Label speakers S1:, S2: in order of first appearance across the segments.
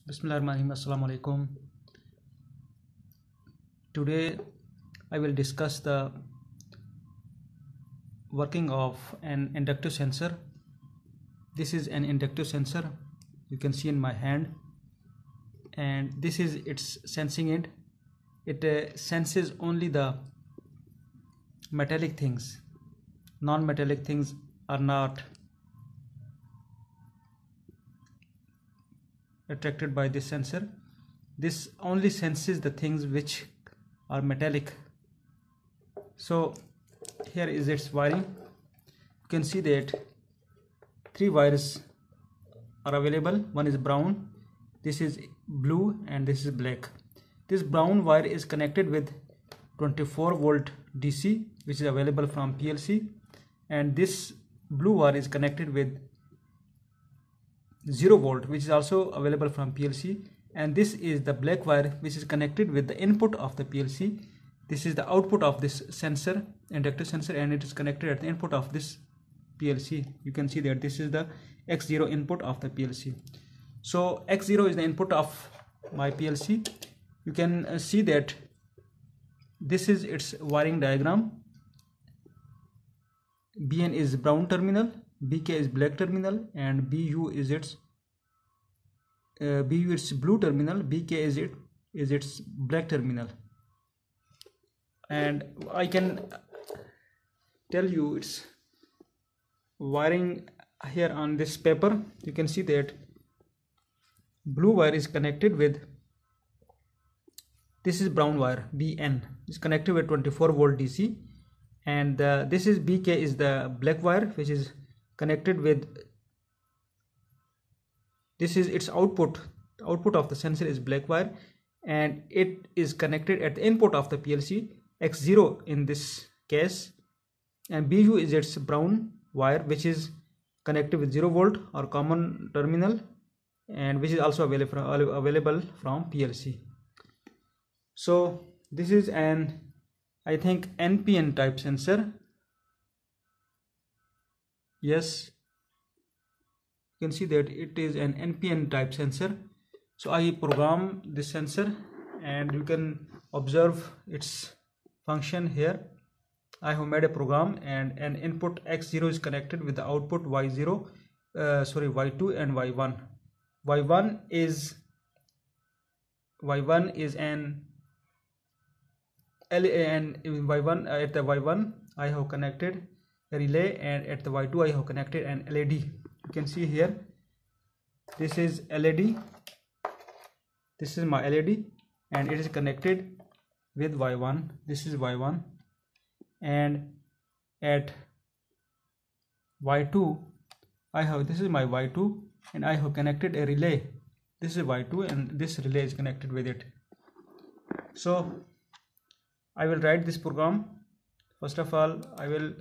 S1: Bismillahirrahmanirrahim. Assalamu alaikum. Today I will discuss the working of an inductive sensor. This is an inductive sensor, you can see in my hand, and this is its sensing end. It senses only the metallic things. Non-metallic things are not attracted by this sensor. This only senses the things which are metallic. So here is its wiring. You can see that three wires are available. One is brown, this is blue, and this is black. This brown wire is connected with 24 volt DC, which is available from PLC, and this blue wire is connected with 0 volt, which is also available from PLC, and this is the black wire which is connected with the input of the PLC. This is the output of this sensor, inductive sensor, and it is connected at the input of this PLC. You can see that this is the X0 input of the PLC. So X0 is the input of my PLC. You can see that this is its wiring diagram. BN is brown terminal, BK is black terminal, and BU is its blue terminal, BK is its black terminal. And I can tell you its wiring here on this paper. You can see that blue wire is connected with, this is brown wire, BN is connected with 24 volt DC, and this is BK is the black wire which is connected with, this is its output. The output of the sensor is black wire, and it is connected at the input of the PLC, X0 in this case, and BU is its brown wire which is connected with 0 volt or common terminal, and which is also available from PLC. So this is an, I think, NPN type sensor. Yes, you can see that it is an NPN type sensor. So I program this sensor, and you can observe its function here. I have made a program, and an input X0 is connected with the output Y2 and Y1. Y1 is an Y1. At the Y1 I have connected a relay, and at the Y2 I have connected an LED. You can see here, this is LED, this is my LED, and it is connected with Y1. This is Y1, and at Y2 I have, this is my Y2, and I have connected a relay. This is Y2, and this relay is connected with it. So I will write this program. First of all, I will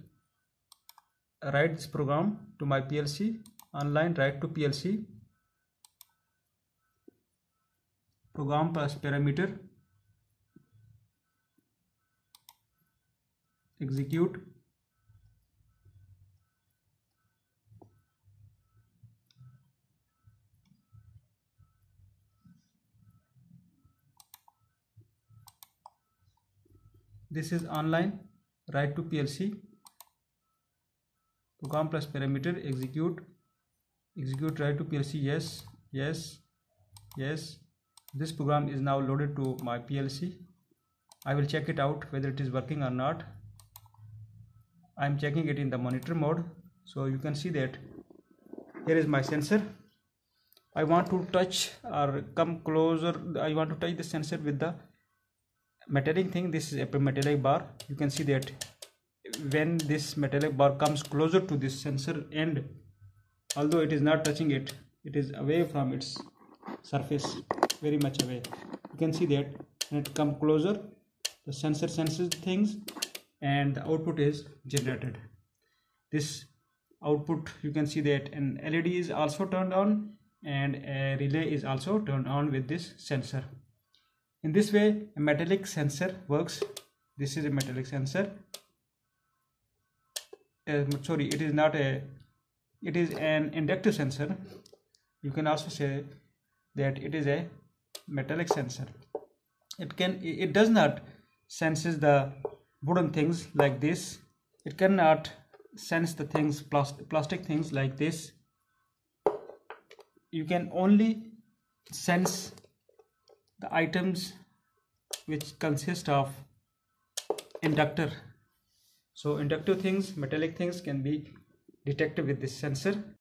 S1: write this program to my PLC. Online, write to PLC, program plus parameter, execute. This is online, write to PLC, program plus parameter, execute, write to PLC, yes. This program is now loaded to my PLC. I will check it out whether it is working or not. I am checking it in the monitor mode. So you can see that here is my sensor. I want to touch or come closer. I want to touch the sensor with the metallic thing. This is a metallic bar. You can see that when this metallic bar comes closer to this sensor end, although it is not touching it, it is away from its surface, very much away. You can see that when it comes closer, the sensor senses things, and the output is generated. This output, you can see that an LED is also turned on, and a relay is also turned on with this sensor. In this way, a metallic sensor works. This is a metallic sensor. It is an inductive sensor. You can also say that it is a metallic sensor. It does not senses the wooden things like this. It cannot sense the things, plastic things like this. You can only sense the items which consist of inductor. So inductive things, metallic things can be detected with this sensor.